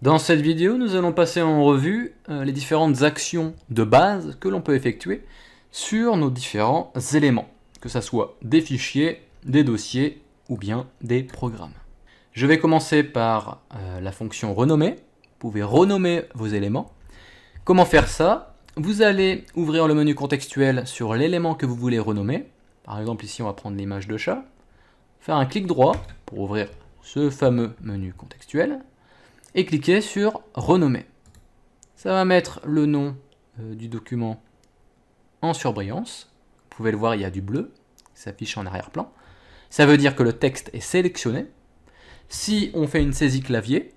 Dans cette vidéo, nous allons passer en revue les différentes actions de base que l'on peut effectuer sur nos différents éléments, que ce soit des fichiers, des dossiers ou bien des programmes. Je vais commencer par la fonction renommer. Vous pouvez renommer vos éléments. Comment faire ça? Vous allez ouvrir le menu contextuel sur l'élément que vous voulez renommer. Par exemple, ici, on va prendre l'image de chat. Faire un clic droit pour ouvrir ce fameux menu contextuel et cliquer sur renommer. Ça va mettre le nom du document en surbrillance. Vous pouvez le voir, il y a du bleu qui s'affiche en arrière-plan. Ça veut dire que le texte est sélectionné. Si on fait une saisie clavier,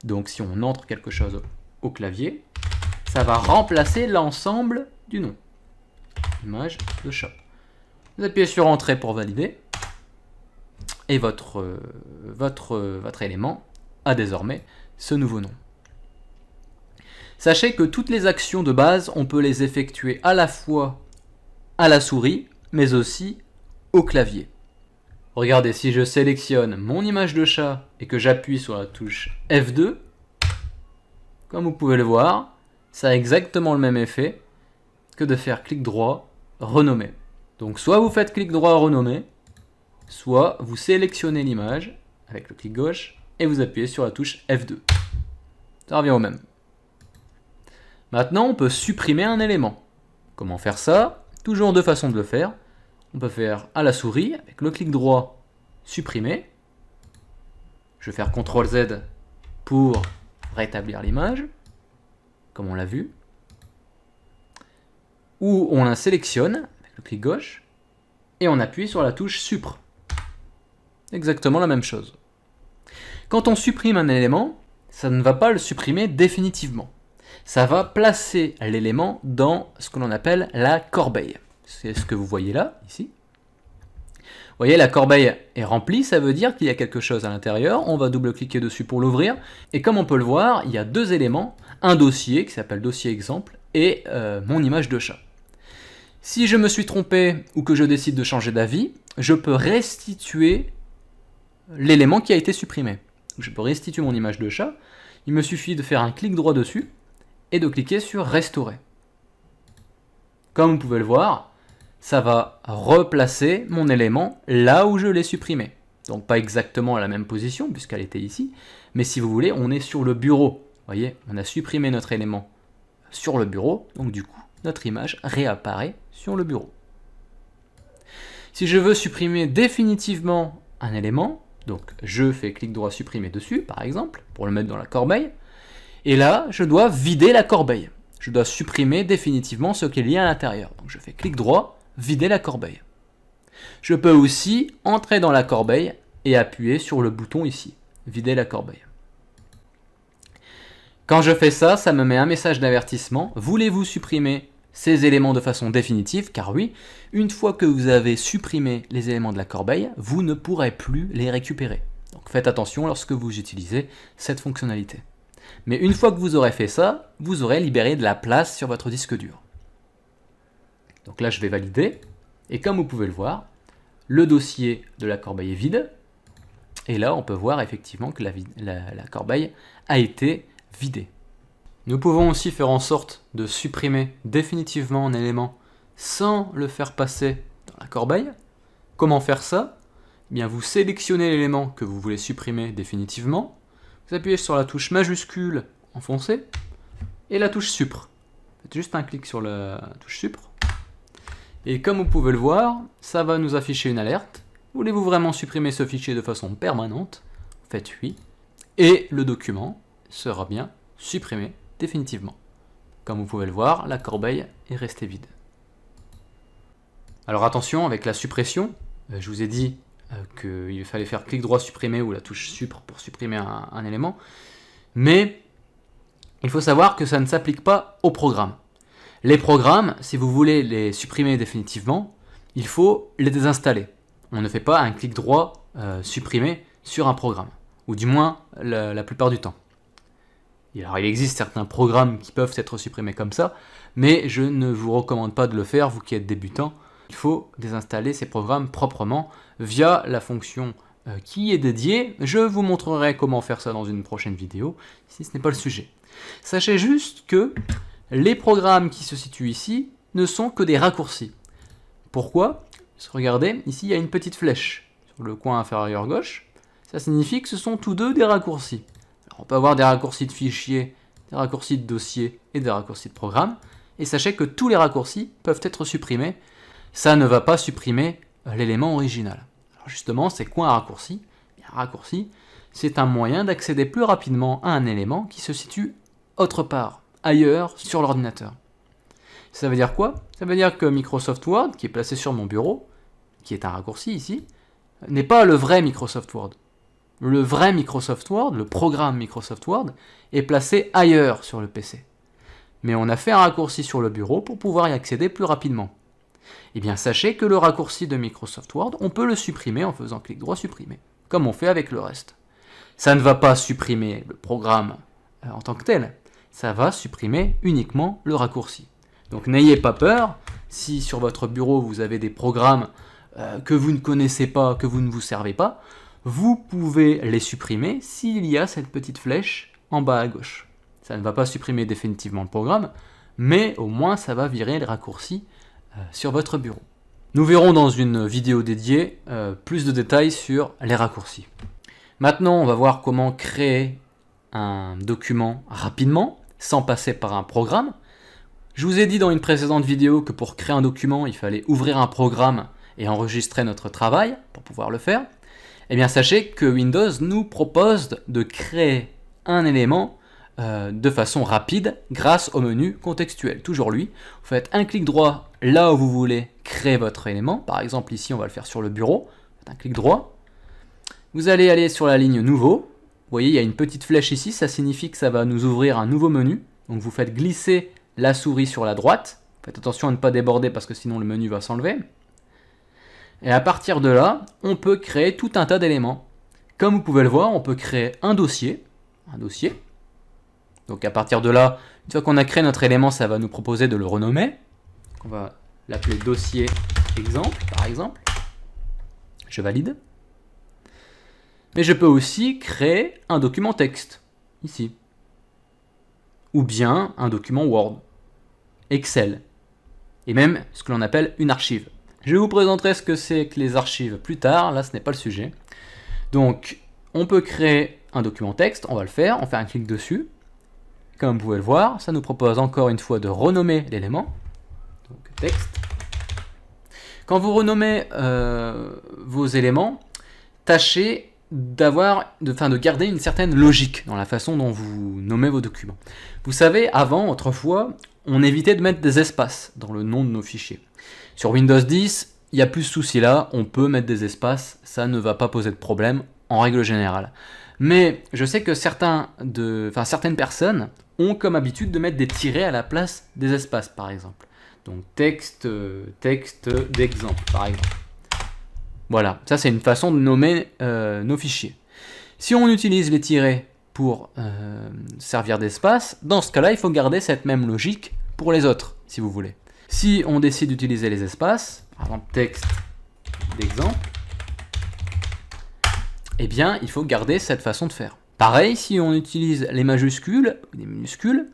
donc si on entre quelque chose au clavier, ça va remplacer l'ensemble du nom. Image de chat. Vous appuyez sur Entrée pour valider. Et votre élément a désormais ce nouveau nom. Sachez que toutes les actions de base, on peut les effectuer à la fois à la souris, mais aussi au clavier. Regardez, si je sélectionne mon image de chat et que j'appuie sur la touche F2, comme vous pouvez le voir, ça a exactement le même effet que de faire clic droit, renommer. Donc soit vous faites clic droit, renommer, soit vous sélectionnez l'image avec le clic gauche et vous appuyez sur la touche F2. Ça revient au même. Maintenant, on peut supprimer un élément. Comment faire ça? Toujours deux façons de le faire. On peut faire à la souris avec le clic droit, supprimer. Je vais faire CTRL Z pour rétablir l'image, comme on l'a vu. Ou on la sélectionne avec le clic gauche et on appuie sur la touche Suppr. Exactement la même chose. Quand on supprime un élément, ça ne va pas le supprimer définitivement. Ça va placer l'élément dans ce que l'on appelle la corbeille. C'est ce que vous voyez là, ici. Vous voyez, la corbeille est remplie, ça veut dire qu'il y a quelque chose à l'intérieur. On va double-cliquer dessus pour l'ouvrir. Et comme on peut le voir, il y a deux éléments. Un dossier qui s'appelle dossier exemple et mon image de chat. Si je me suis trompé ou que je décide de changer d'avis, je peux restituer l'élément qui a été supprimé. Je peux restituer mon image de chat. Il me suffit de faire un clic droit dessus et de cliquer sur restaurer. Comme vous pouvez le voir, ça va replacer mon élément là où je l'ai supprimé. Donc pas exactement à la même position puisqu'elle était ici, mais si vous voulez, on est sur le bureau. Vous voyez, on a supprimé notre élément sur le bureau, donc du coup, notre image réapparaît sur le bureau. Si je veux supprimer définitivement un élément, donc je fais clic droit supprimer dessus, par exemple, pour le mettre dans la corbeille, et là, je dois vider la corbeille. Je dois supprimer définitivement ce qui est lié à l'intérieur. Donc je fais clic droit, vider la corbeille. Je peux aussi entrer dans la corbeille et appuyer sur le bouton ici, vider la corbeille. Quand je fais ça, ça me met un message d'avertissement. Voulez-vous supprimer ces éléments de façon définitive? Car oui, une fois que vous avez supprimé les éléments de la corbeille, vous ne pourrez plus les récupérer. Donc faites attention lorsque vous utilisez cette fonctionnalité. Mais une fois que vous aurez fait ça, vous aurez libéré de la place sur votre disque dur. Donc là, je vais valider. Et comme vous pouvez le voir, le dossier de la corbeille est vide. Et là, on peut voir effectivement que la corbeille a été vidée. Nous pouvons aussi faire en sorte de supprimer définitivement un élément sans le faire passer dans la corbeille. Comment faire ça? Eh bien, vous sélectionnez l'élément que vous voulez supprimer définitivement. Vous appuyez sur la touche majuscule enfoncée et la touche Suppr. Faites juste un clic sur la touche Suppr. Et comme vous pouvez le voir, ça va nous afficher une alerte. Voulez-vous vraiment supprimer ce fichier de façon permanente? Faites oui. Et le document sera bien supprimé définitivement. Comme vous pouvez le voir, la corbeille est restée vide. Alors attention, avec la suppression, je vous ai dit qu'il fallait faire clic droit supprimer ou la touche Suppr pour supprimer un élément. Mais il faut savoir que ça ne s'applique pas aux programmes. Les programmes, si vous voulez les supprimer définitivement, il faut les désinstaller. On ne fait pas un clic droit supprimer sur un programme, ou du moins la plupart du temps. Alors, il existe certains programmes qui peuvent être supprimés comme ça, mais je ne vous recommande pas de le faire, vous qui êtes débutant. Il faut désinstaller ces programmes proprement via la fonction qui est dédié. Je vous montrerai comment faire ça dans une prochaine vidéo, si ce n'est pas le sujet. Sachez juste que les programmes qui se situent ici ne sont que des raccourcis. Pourquoi? Parce que regardez, ici il y a une petite flèche sur le coin inférieur gauche. Ça signifie que ce sont tous deux des raccourcis. Alors, on peut avoir des raccourcis de fichiers, des raccourcis de dossiers et des raccourcis de programmes. Et sachez que tous les raccourcis peuvent être supprimés. Ça ne va pas supprimer l'élément original. Alors justement, c'est quoi un raccourci? Un raccourci, c'est un moyen d'accéder plus rapidement à un élément qui se situe autre part, ailleurs, sur l'ordinateur. Ça veut dire quoi? Ça veut dire que Microsoft Word, qui est placé sur mon bureau, qui est un raccourci ici, n'est pas le vrai Microsoft Word. Le vrai Microsoft Word, le programme Microsoft Word, est placé ailleurs sur le PC. Mais on a fait un raccourci sur le bureau pour pouvoir y accéder plus rapidement. Eh bien, sachez que le raccourci de Microsoft Word, on peut le supprimer en faisant clic droit supprimer, comme on fait avec le reste. Ça ne va pas supprimer le programme en tant que tel, ça va supprimer uniquement le raccourci. Donc n'ayez pas peur, si sur votre bureau vous avez des programmes que vous ne connaissez pas, que vous ne vous servez pas, vous pouvez les supprimer s'il y a cette petite flèche en bas à gauche. Ça ne va pas supprimer définitivement le programme, mais au moins ça va virer les raccourcis sur votre bureau. Nous verrons dans une vidéo dédiée plus de détails sur les raccourcis. Maintenant, on va voir comment créer un document rapidement, sans passer par un programme. Je vous ai dit dans une précédente vidéo que pour créer un document, il fallait ouvrir un programme et enregistrer notre travail pour pouvoir le faire. Eh bien, sachez que Windows nous propose de créer un élément de façon rapide grâce au menu contextuel. Toujours lui, vous faites un clic droit là où vous voulez créer votre élément. Par exemple, ici, on va le faire sur le bureau. Faites un clic droit. Vous allez aller sur la ligne Nouveau. Vous voyez, il y a une petite flèche ici. Ça signifie que ça va nous ouvrir un nouveau menu. Donc, vous faites glisser la souris sur la droite. Faites attention à ne pas déborder parce que sinon le menu va s'enlever. Et à partir de là, on peut créer tout un tas d'éléments. Comme vous pouvez le voir, on peut créer un dossier. Donc à partir de là, une fois qu'on a créé notre élément, ça va nous proposer de le renommer. On va l'appeler dossier exemple, par exemple. Je valide. Mais je peux aussi créer un document texte, ici. Ou bien un document Word, Excel, et même ce que l'on appelle une archive. Je vous présenterai ce que c'est que les archives plus tard, là ce n'est pas le sujet. Donc on peut créer un document texte, on va le faire, on fait un clic dessus. Comme vous pouvez le voir, ça nous propose encore une fois de renommer l'élément. Donc texte. Quand vous renommez vos éléments, tâchez de garder une certaine logique dans la façon dont vous nommez vos documents. Vous savez, avant, autrefois, on évitait de mettre des espaces dans le nom de nos fichiers. Sur Windows 10, il n'y a plus ce souci-là, on peut mettre des espaces, ça ne va pas poser de problème en règle générale. Mais je sais que certaines personnes ont comme habitude de mettre des tirets à la place des espaces, par exemple. Donc texte d'exemple, par exemple. Voilà, ça c'est une façon de nommer nos fichiers. Si on utilise les tirets pour servir d'espace, dans ce cas-là, il faut garder cette même logique pour les autres, si vous voulez. Si on décide d'utiliser les espaces, par exemple texte d'exemple, eh bien, il faut garder cette façon de faire. Pareil, si on utilise les majuscules ou les minuscules,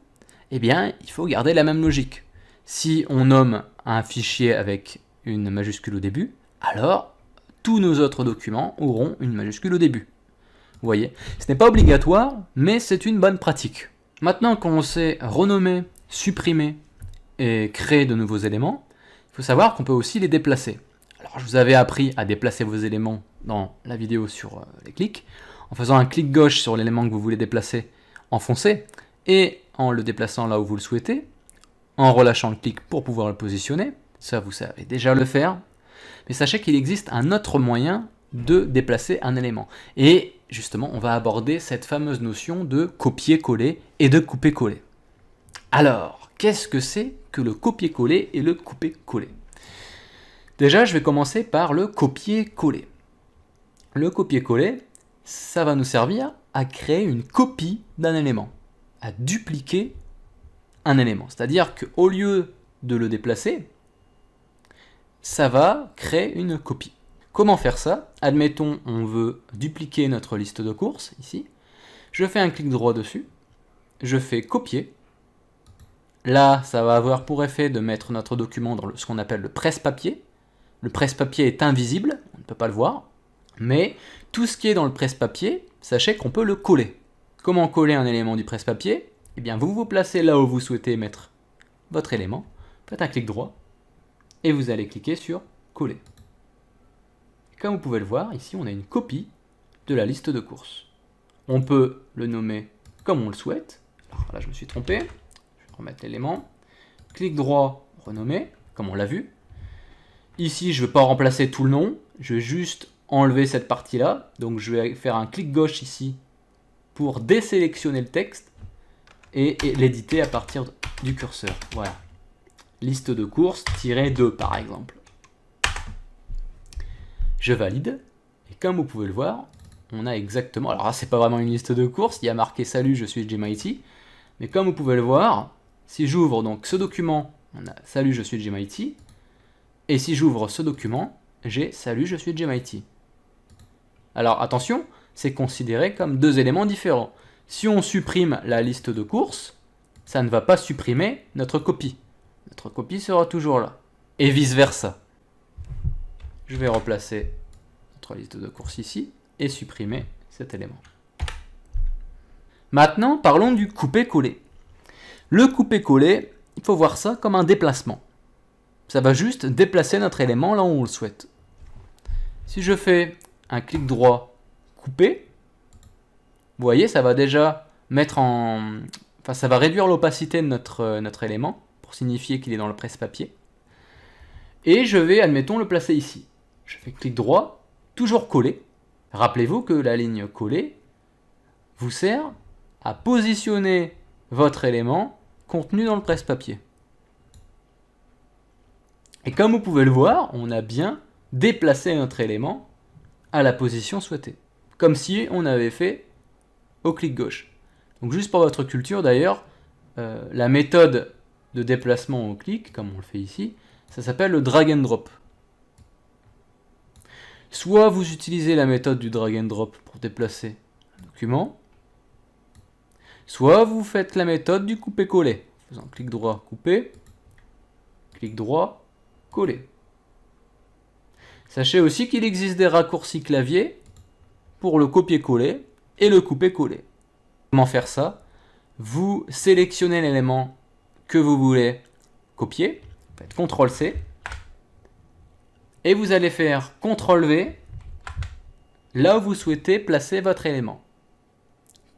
eh bien, il faut garder la même logique. Si on nomme un fichier avec une majuscule au début, alors tous nos autres documents auront une majuscule au début. Vous voyez, ce n'est pas obligatoire, mais c'est une bonne pratique. Maintenant qu'on sait renommer, supprimer et créer de nouveaux éléments, il faut savoir qu'on peut aussi les déplacer. Alors, je vous avais appris à déplacer vos éléments dans la vidéo sur les clics, en faisant un clic gauche sur l'élément que vous voulez déplacer, enfoncer, et en le déplaçant là où vous le souhaitez, en relâchant le clic pour pouvoir le positionner. Ça, vous savez déjà le faire. Mais sachez qu'il existe un autre moyen de déplacer un élément. Et justement, on va aborder cette fameuse notion de copier-coller et de couper-coller. Alors, qu'est-ce que c'est que le copier-coller et le couper-coller? Déjà, je vais commencer par le copier-coller. Le copier-coller, ça va nous servir à créer une copie d'un élément, à dupliquer un élément. C'est-à-dire qu'au lieu de le déplacer, ça va créer une copie. Comment faire ça? Admettons, on veut dupliquer notre liste de courses, ici. Je fais un clic droit dessus. Je fais copier. Là, ça va avoir pour effet de mettre notre document dans ce qu'on appelle le presse-papier. Le presse-papier est invisible, on ne peut pas le voir. Mais tout ce qui est dans le presse-papier, sachez qu'on peut le coller. Comment coller un élément du presse-papier? Eh bien, vous vous placez là où vous souhaitez mettre votre élément. Faites un clic droit. Et vous allez cliquer sur coller. Comme vous pouvez le voir, ici, on a une copie de la liste de courses. On peut le nommer comme on le souhaite. Alors là, je me suis trompé. Je vais remettre l'élément. Clic droit, renommer, comme on l'a vu. Ici, je ne veux pas remplacer tout le nom. Je vais juste enlever cette partie-là. Donc, je vais faire un clic gauche ici pour désélectionner le texte et l'éditer à partir du curseur. Voilà. Liste de courses, -2 par exemple. Je valide. Et comme vous pouvez le voir, on a exactement... Alors là, c'est pas vraiment une liste de courses. Il y a marqué « Salut, je suis JMIT ». Mais comme vous pouvez le voir, si j'ouvre donc ce document, on a « Salut, je suis JMIT ». Et si j'ouvre ce document, j'ai « Salut, je suis JMIT ». Alors attention, c'est considéré comme deux éléments différents. Si on supprime la liste de courses, ça ne va pas supprimer notre copie. Notre copie sera toujours là. Et vice-versa. Je vais replacer notre liste de courses ici et supprimer cet élément. Maintenant, parlons du couper-coller. Le couper-coller, il faut voir ça comme un déplacement. Ça va juste déplacer notre élément là où on le souhaite. Si je fais un clic droit couper, vous voyez, ça va déjà mettre en... Enfin, ça va réduire l'opacité de notre élément pour signifier qu'il est dans le presse-papier. Et je vais, admettons, le placer ici. Je fais clic droit, toujours coller. Rappelez-vous que la ligne coller vous sert à positionner votre élément contenu dans le presse-papier. Et comme vous pouvez le voir, on a bien déplacé notre élément à la position souhaitée. Comme si on avait fait au clic gauche. Donc juste pour votre culture d'ailleurs, la méthode de déplacement au clic, comme on le fait ici, ça s'appelle le drag and drop. Soit vous utilisez la méthode du drag and drop pour déplacer un document, soit vous faites la méthode du couper-coller. En faisant clic droit, couper, clic droit, coller. Sachez aussi qu'il existe des raccourcis clavier pour le copier-coller et le couper-coller. Comment faire ça? Vous sélectionnez l'élément que vous voulez copier, faites CTRL-C, et vous allez faire CTRL-V là où vous souhaitez placer votre élément.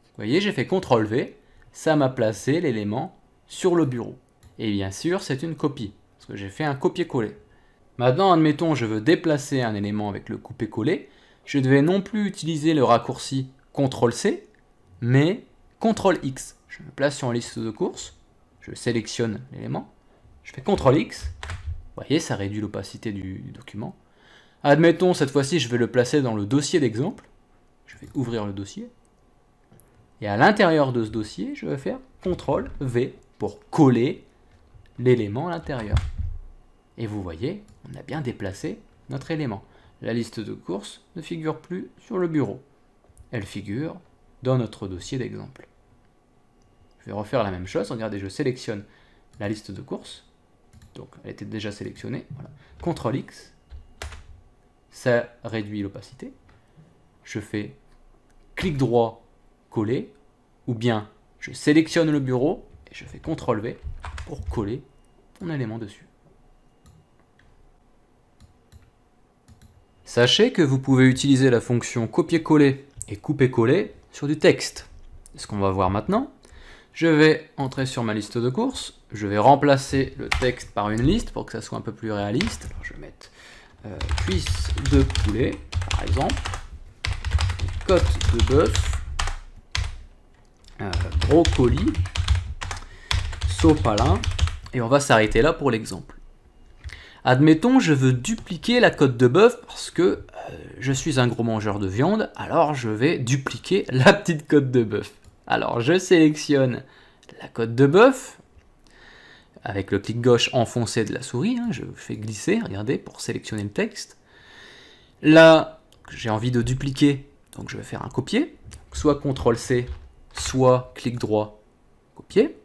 Vous voyez, j'ai fait CTRL-V, ça m'a placé l'élément sur le bureau. Et bien sûr, c'est une copie, parce que j'ai fait un copier-coller. Maintenant, admettons, je veux déplacer un élément avec le couper-coller, je ne vais non plus utiliser le raccourci CTRL-C, mais CTRL-X. Je me place sur une liste de courses, je sélectionne l'élément, je fais CTRL-X, vous voyez, ça réduit l'opacité du document. Admettons, cette fois-ci, je vais le placer dans le dossier d'exemple, je vais ouvrir le dossier, et à l'intérieur de ce dossier, je vais faire CTRL-V pour coller l'élément à l'intérieur. Et vous voyez, on a bien déplacé notre élément. La liste de courses ne figure plus sur le bureau. Elle figure dans notre dossier d'exemple. Je vais refaire la même chose. Regardez, je sélectionne la liste de courses. Donc, elle était déjà sélectionnée. Voilà. CTRL-X. Ça réduit l'opacité. Je fais clic droit, coller. Ou bien, je sélectionne le bureau et je fais CTRL-V pour coller mon élément dessus. Sachez que vous pouvez utiliser la fonction copier-coller et couper-coller sur du texte. C'est ce qu'on va voir maintenant. Je vais entrer sur ma liste de courses. Je vais remplacer le texte par une liste pour que ça soit un peu plus réaliste. Alors je vais mettre cuisse de poulet, par exemple, côte de bœuf, brocoli, sopalin, et on va s'arrêter là pour l'exemple. Admettons, je veux dupliquer la côte de bœuf parce que je suis un gros mangeur de viande, alors je vais dupliquer la petite côte de bœuf. Alors je sélectionne la côte de bœuf, avec le clic gauche enfoncé de la souris, je fais glisser, regardez, pour sélectionner le texte. Là, j'ai envie de dupliquer, donc je vais faire un copier. Soit CTRL-C, soit clic droit, copier.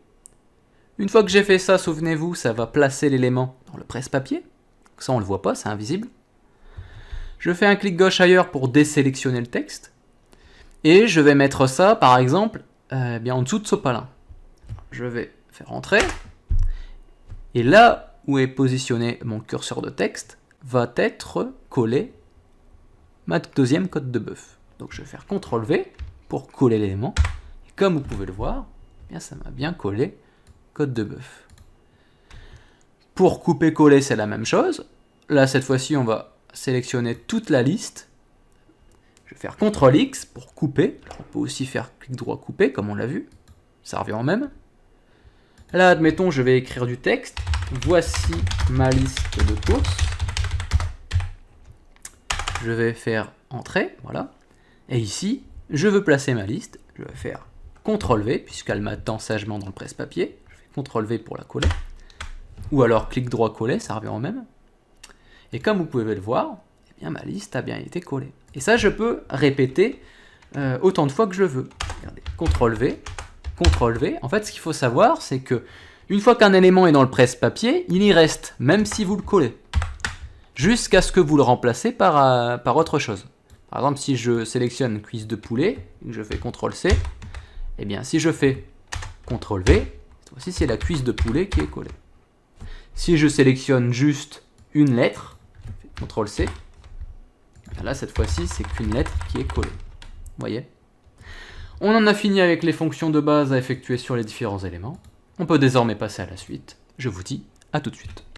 Une fois que j'ai fait ça, souvenez-vous, ça va placer l'élément dans le presse-papier. Ça, on ne le voit pas, c'est invisible. Je fais un clic gauche ailleurs pour désélectionner le texte. Et je vais mettre ça, par exemple, bien en dessous de Sopalin. Je vais faire entrer. Et là où est positionné mon curseur de texte, va être collé ma deuxième cote de bœuf. Donc je vais faire CTRL-V pour coller l'élément. Et comme vous pouvez le voir, bien, ça m'a bien collé cote de bœuf. Pour couper-coller, c'est la même chose. Là, cette fois-ci, on va sélectionner toute la liste. Je vais faire CTRL-X pour couper. On peut aussi faire clic droit couper, comme on l'a vu. Ça revient au même. Là, admettons, je vais écrire du texte. Voici ma liste de courses. Je vais faire entrer, voilà. Et ici, je veux placer ma liste. Je vais faire CTRL-V, puisqu'elle m'attend sagement dans le presse-papier. Je fais CTRL-V pour la coller. Ou alors clic droit coller, ça revient au même. Et comme vous pouvez le voir, eh bien, ma liste a bien été collée. Et ça, je peux répéter autant de fois que je veux. Regardez, CTRL-V, CTRL-V. En fait, ce qu'il faut savoir, c'est que une fois qu'un élément est dans le presse-papier, il y reste, même si vous le collez, jusqu'à ce que vous le remplacez par autre chose. Par exemple, si je sélectionne cuisse de poulet, et que je fais CTRL-C, eh bien, si je fais CTRL-V, cette fois-ci, c'est la cuisse de poulet qui est collée. Si je sélectionne juste une lettre, CTRL-C, là, cette fois-ci, c'est qu'une lettre qui est collée. Vous voyez ? On en a fini avec les fonctions de base à effectuer sur les différents éléments. On peut désormais passer à la suite. Je vous dis à tout de suite.